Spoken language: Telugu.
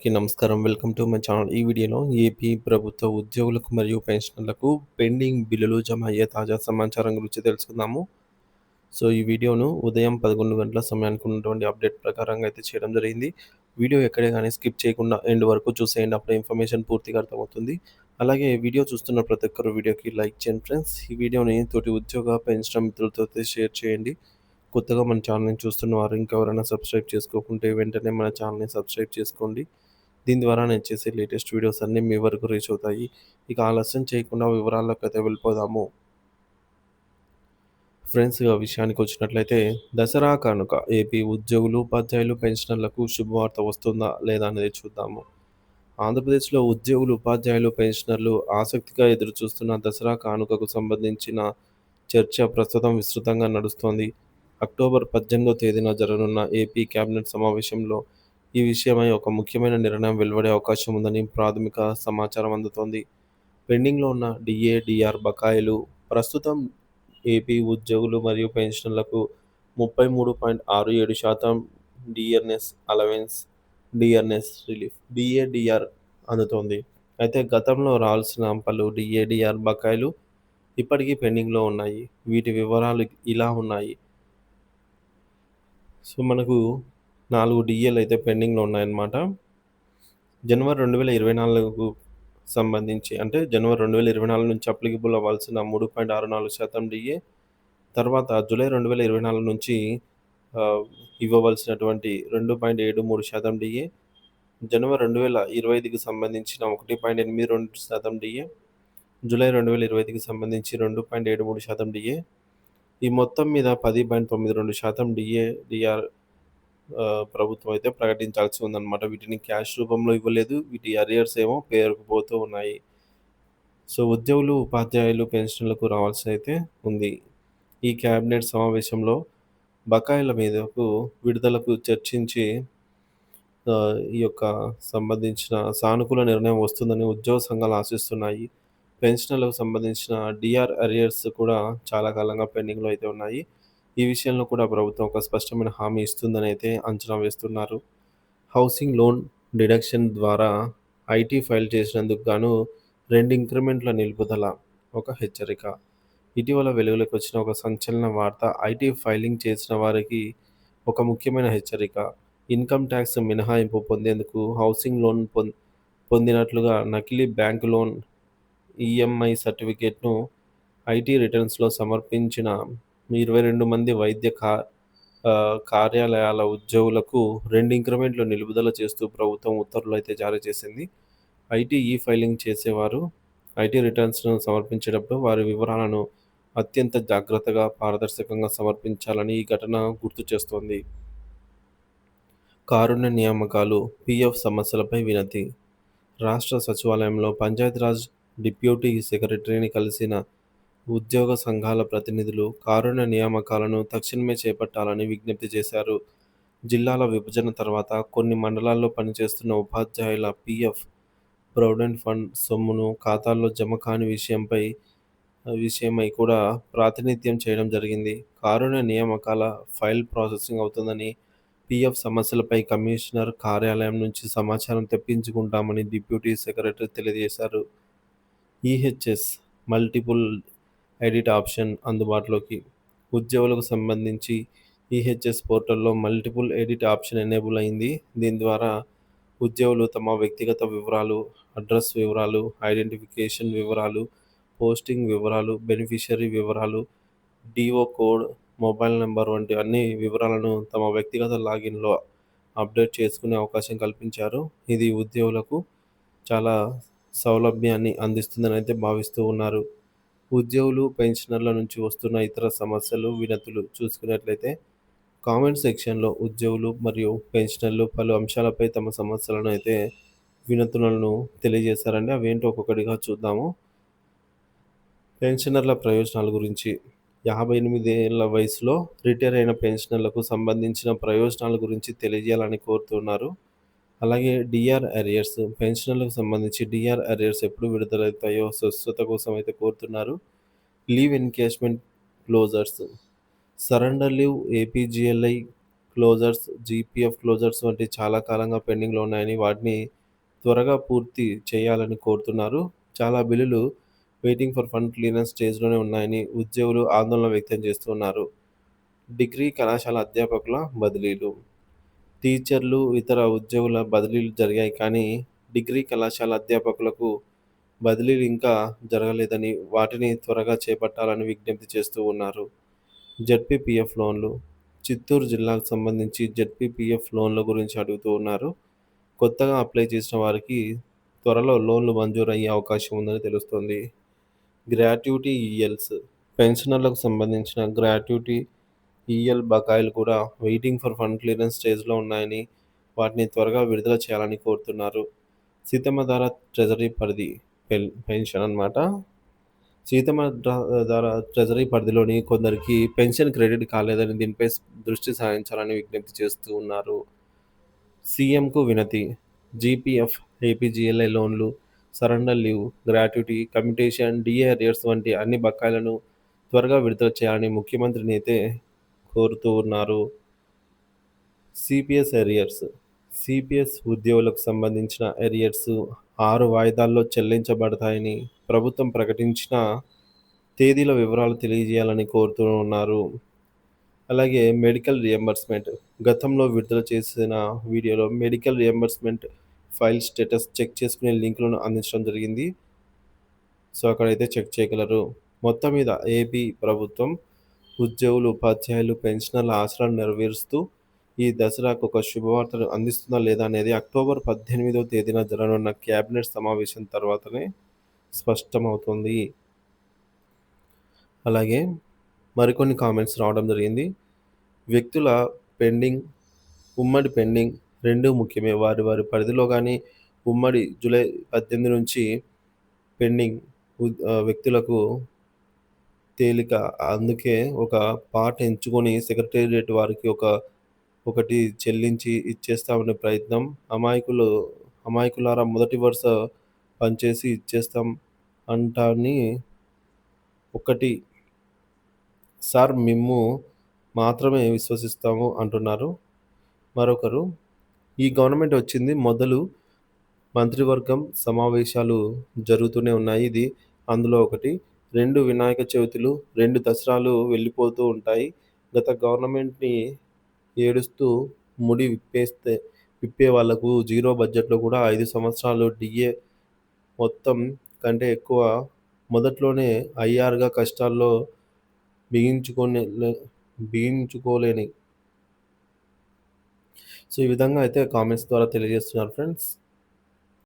నమస్కారం. Welcome to my channel. ఈ వీడియోలో ఏపీ ప్రభుత్వ ఉద్యోగులకు మరియు పెన్షనర్లకు పెండింగ్ బిల్లులు జమ అయ్యే తాజా సమాచారం గురించి తెలుసుకుందాము. ఈ వీడియోను ఉదయం 11 గంటల సమయానికి ఉన్నటువంటి అప్డేట్ ప్రకారంగా అయితే చేయడం జరిగింది. వీడియో ఎక్కడే గాని స్కిప్ చేయకుండా ఎండ్ వరకు చూసేయండి. అప్పుడే ఇన్ఫర్మేషన్ పూర్తిగా అర్థమవుతుంది. అలాగే వీడియో చూస్తున్న ప్రతి ఒక్కరు వీడియోకి లైక్ చేయండి ఫ్రెండ్స్. ఈ వీడియోని తోటి ఉద్యోగ, పెన్షనర్ మిత్రులతో అయితే షేర్ చేయండి. కొత్తగా మన ఛానల్‌ని చూస్తున్న వారు ఇంకెవరైనా సబ్స్క్రైబ్ చేసుకోకుంటే వెంటనే మన ఛానల్‌ని సబ్స్క్రైబ్ చేసుకోండి. దీని ద్వారా నేను చేసే లేటెస్ట్ వీడియోస్ అన్నీ మీ వరకు రీచ్ అవుతాయి. ఇక ఆలస్యం చేయకుండా వివరాల్లోకైతే వెళ్ళిపోదాము. ఫ్రెండ్స్, విషయానికొచ్చినట్లయితే దసరా కానుక ఏపీ ఉద్యోగులు, ఉపాధ్యాయులు, పెన్షనర్లకు శుభవార్త వస్తుందా లేదా అనేది చూద్దాము. ఆంధ్రప్రదేశ్‌లో ఉద్యోగులు, ఉపాధ్యాయులు, పెన్షనర్లు ఆసక్తిగా ఎదురుచూస్తున్న దసరా కానుకకు సంబంధించిన చర్చ ప్రస్తుతం విస్తృతంగా నడుస్తోంది. అక్టోబర్ 18వ తేదీన జరగనున్న ఏపీ కేబినెట్ సమావేశంలో ఈ విషయమై ఒక ముఖ్యమైన నిర్ణయం వెలువడే అవకాశం ఉందని ప్రాథమిక సమాచారం అందుతోంది. పెండింగ్‌లో ఉన్న డీఏ, డీఆర్ బకాయిలు ప్రస్తుతం ఏపీ ఉద్యోగులు మరియు పెన్షనర్లకు 33.67% DRS allowance, DRS relief, DA, DR అందుతోంది. అయితే గతంలో రావాల్సిన పలు డీఏ, డీఆర్ బకాయిలు ఇప్పటికీ పెండింగ్‌లో ఉన్నాయి. వీటి వివరాలు ఇలా ఉన్నాయి. మనకు 4 డీఏలయితే పెండింగ్‌లో ఉన్నాయన్నమాట. జనవరి 2024కు సంబంధించి అంటే జనవరి 2024 నుంచి అప్లికబుల్ అవ్వాల్సిన 3.64% డీఏ, తర్వాత జూలై 2024 నుంచి ఇవ్వవలసినటువంటి 2.73% డీఏ, జనవరి 2025కి సంబంధించిన 1.82% డీఏ, జూలై 2025కి సంబంధించి 2.73% డీఏ, ఈ మొత్తం మీద 10.92% డీఏ, డీఆర్ ప్రభుత్వం అయితే ప్రకటించాల్సి ఉందన్నమాట. వీటిని క్యాష్ రూపంలో ఇవ్వలేదు. వీటి అరియర్స్ ఏమో పేరుకుపోతూ ఉన్నాయి. ఉద్యోగులు, ఉపాధ్యాయులు, పెన్షన్‌లకు రావాల్సయితే ఉంది. ఈ కేబినెట్ సమావేశంలో బకాయిల మీదకు విడుదలకు చర్చించి ఈ యొక్క సంబంధించిన సానుకూల నిర్ణయం వస్తుందని ఉద్యోగ సంఘాలు ఆశిస్తున్నాయి. పెన్షనర్లకు సంబంధించిన డీఆర్ అరియర్స్ కూడా చాలా కాలంగా పెండింగ్‌లో అయితే ఉన్నాయి. ఈ విషయంలో కూడా ప్రభుత్వం ఒక స్పష్టమైన హామీ ఇస్తుందని అయితే అంచనా వేస్తున్నారు. హౌసింగ్ లోన్ డిడక్షన్ ద్వారా ఐటీ ఫైల్ చేసినందుకు గాను 2 ఇంక్రిమెంట్ల నిలుపుదల ఒక హెచ్చరిక. ఇటీవల వెలుగులోకి వచ్చిన ఒక సంచలన వార్త ఐటీ ఫైలింగ్ చేసిన వారికి ఒక ముఖ్యమైన హెచ్చరిక. ఇన్‌కమ్ టాక్స్ మినహాయింపు పొందేందుకు హౌసింగ్ లోన్ పొందినట్లుగా నకిలీ బ్యాంక్ లోన్ ఈఎంఐ సర్టిఫికేట్‌ను ఐటీ రిటర్న్స్‌లో సమర్పించిన 22 మంది కార్యాలయాల ఉద్యోగులకు 2 ఇంక్రిమెంట్‌లు నిలుపుదల చేస్తూ ప్రభుత్వం ఉత్తర్వులైతే జారీ చేసింది. ఐటీ ఫైలింగ్ చేసేవారు ఐటీ రిటర్న్స్‌ను సమర్పించేటప్పుడు వారి వివరాలను అత్యంత జాగ్రత్తగా, పారదర్శకంగా సమర్పించాలని ఈ ఘటన గుర్తు చేస్తోంది. కారుణ్య నియామకాలు, పీఎఫ్ సమస్యలపై వినతి. రాష్ట్ర సచివాలయంలో పంచాయతీరాజ్ డిప్యూటీ సెక్రటరీని కలిసిన ఉద్యోగ సంఘాల ప్రతినిధులు కారుణ్య నియామకాలను తక్షణమే చేపట్టాలని విజ్ఞప్తి చేశారు. జిల్లాల విభజన తర్వాత కొన్ని మండలాల్లో పనిచేస్తున్న ఉపాధ్యాయుల పీఎఫ్, ప్రొవిడెంట్ ఫండ్ సొమ్మును ఖాతాల్లో జమ కాని విషయమై కూడా ప్రాతినిధ్యం చేయడం జరిగింది. కారుణ్య నియామకాల ఫైల్ ప్రాసెసింగ్ అవుతుందని, పీఎఫ్ సమస్యలపై కమిషనర్ కార్యాలయం నుంచి సమాచారం తెప్పించుకుంటామని డిప్యూటీ సెక్రటరీ తెలియజేశారు. ఈహెచ్ఎస్ మల్టిపుల్ ఎడిట్ ఆప్షన్ అందుబాటులోకి. ఉద్యోగులకు సంబంధించి ఈహెచ్ఎస్ పోర్టల్‌లో మల్టిపుల్ ఎడిట్ ఆప్షన్ ఎనేబుల్ అయింది. దీని ద్వారా ఉద్యోగులు తమ వ్యక్తిగత వివరాలు, అడ్రస్ వివరాలు, ఐడెంటిఫికేషన్ వివరాలు, పోస్టింగ్ వివరాలు, బెనిఫిషియరీ వివరాలు, డీఓ కోడ్, మొబైల్ నంబర్ వంటి అన్ని వివరాలను తమ వ్యక్తిగత లాగిన్‌లో అప్డేట్ చేసుకునే అవకాశం కల్పించారు. ఇది ఉద్యోగులకు చాలా సౌలభ్యాన్ని అందిస్తుందని అయితే భావిస్తూ ఉన్నారు. ఉద్యోగులు, పెన్షనర్ల నుంచి వస్తున్న ఇతర సమస్యలు, వినతులు చూసుకున్నట్లయితే కామెంట్ సెక్షన్‌లో ఉద్యోగులు మరియు పెన్షనర్లు పలు అంశాలపై తమ సమస్యలను అయితే వినతులను తెలియజేశారండి. అవేంటో ఒక్కొక్కటిగా చూద్దాము. పెన్షనర్ల ప్రయోజనాల గురించి 58 ఏళ్ల వయసులో రిటైర్ అయిన పెన్షనర్లకు సంబంధించిన ప్రయోజనాల గురించి తెలియజేయాలని కోరుతున్నారు. అలాగే డీఆర్ అరియర్స్, పెన్షనర్లకు సంబంధించి డీఆర్ అరియర్స్ ఎప్పుడు విడుదలవుతాయో స్పష్టత కోసం అయితే కోరుతున్నారు. Leave encashment closures, surrender leave, APGLI closures, GPF closures వంటి చాలా కాలంగా పెండింగ్‌లో ఉన్నాయని, వాటిని త్వరగా పూర్తి చేయాలని కోరుతున్నారు. చాలా బిల్లులు వెయిటింగ్ ఫర్ ఫండ్ క్లియరెన్స్ స్టేజ్‌లోనే ఉన్నాయని ఉద్యోగులు ఆందోళన వ్యక్తం చేస్తున్నారు. డిగ్రీ కళాశాల అధ్యాపకుల బదిలీలు. టీచర్లు, ఇతర ఉద్యోగుల బదిలీలు జరిగాయి కానీ, డిగ్రీ కళాశాల అధ్యాపకులకు బదిలీలు ఇంకా జరగలేదని, వాటిని త్వరగా చేపట్టాలని విజ్ఞప్తి చేస్తూ ఉన్నారు. జెడ్పీపీఎఫ్ లోన్లు. చిత్తూరు జిల్లాకు సంబంధించి జెడ్పీపీఎఫ్ లోన్ల గురించి అడుగుతూ ఉన్నారు. కొత్తగా అప్లై చేసిన వారికి త్వరలో లోన్లు మంజూరయ్యే అవకాశం ఉందని తెలుస్తోంది. Gratuity ELs. పెన్షనర్లకు సంబంధించిన గ్రాట్యుటీ ఈఎల్ బకాయిలు కూడా వెయిటింగ్ ఫర్ ఫండ్ క్లియరెన్స్ స్టేజ్‌లో ఉన్నాయని, వాటిని త్వరగా విడుదల చేయాలని కోరుతున్నారు. సీతమ్మ ధార ట్రెజరీ పరిధి పెన్షన్ అన్నమాట. సీతమ్మ ధార ట్రెజరీ పరిధిలోని కొందరికి పెన్షన్ క్రెడిట్ కాలేదని, దీనిపై దృష్టి సారించాలని విజ్ఞప్తి చేస్తూ ఉన్నారు. సీఎంకు వినతి. జీపీఎఫ్, ఏపీజీఎల్ఐ లోన్లు, surrender leave, gratuity, commutation, DA arrears వంటి అన్ని బకాయిలను త్వరగా విడుదల చేయాలని ముఖ్యమంత్రిని అయితే కోరుతూ ఉన్నారు. CPS arrears. సిపిఎస్ ఉద్యోగులకు సంబంధించిన ఎరియర్స్ 6 వాయిదాల్లో చెల్లించబడతాయని ప్రభుత్వం ప్రకటించిన తేదీల వివరాలు తెలియజేయాలని కోరుతూ ఉన్నారు. అలాగే మెడికల్ రియంబర్స్మెంట్. గతంలో విడుదల చేసిన వీడియోలో medical reimbursement file status check చేసుకునే లింకులను అందించడం జరిగింది. సో, అక్కడైతే చెక్ చేయగలరు. మొత్తం మీద ఏపీ ప్రభుత్వం ఉద్యోగులు, ఉపాధ్యాయులు, పెన్షనర్ల ఆశలను నెరవేరుస్తూ ఈ దసరాకు ఒక శుభవార్తను అందిస్తుందా లేదా అనేది అక్టోబర్ 18వ తేదీన జరగనున్న క్యాబినెట్ సమావేశం తర్వాతనే స్పష్టమవుతుంది. అలాగే మరికొన్ని కామెంట్స్ రావడం జరిగింది. వ్యక్తుల పెండింగ్, ఉమ్మడి పెండింగ్ రెండూ ముఖ్యమే. వారి వారి పరిధిలో గానీ ఉమ్మడి జూలై 18 నుంచి పెండింగ్ వ్యక్తులకు తేలిక. అందుకే ఒక పార్ట్ ఎంచుకొని సెక్రటేరియట్ వారికి ఒకటి చెల్లించి ఇచ్చేస్తామనే ప్రయత్నం. అమాయకులారా మొదటి వరుస పనిచేసి ఇచ్చేస్తాం అంటాన్ని ఒకటి సార్ మిమ్ము మాత్రమే విశ్వసిస్తాము అంటున్నారు. మరొకరు, ఈ గవర్నమెంట్ వచ్చింది మొదలు మంత్రివర్గం సమావేశాలు జరుగుతూనే ఉన్నాయి. ఇది అందులో ఒకటి. 2 వినాయక చవితులు, 2 దసరాలు వెళ్ళిపోతూ ఉంటాయి. గత గవర్నమెంట్‌ని ఏడుస్తూ ముడి విప్పే వాళ్ళకు జీరో బడ్జెట్‌లో కూడా 5 సంవత్సరాలు డీఏ మొత్తం కంటే ఎక్కువ మొదట్లోనే ఐఆర్‌గా కష్టాల్లో బిగించుకోలేని. సో, ఈ విధంగా అయితే కామెంట్స్ ద్వారా తెలియజేస్తున్నారు ఫ్రెండ్స్.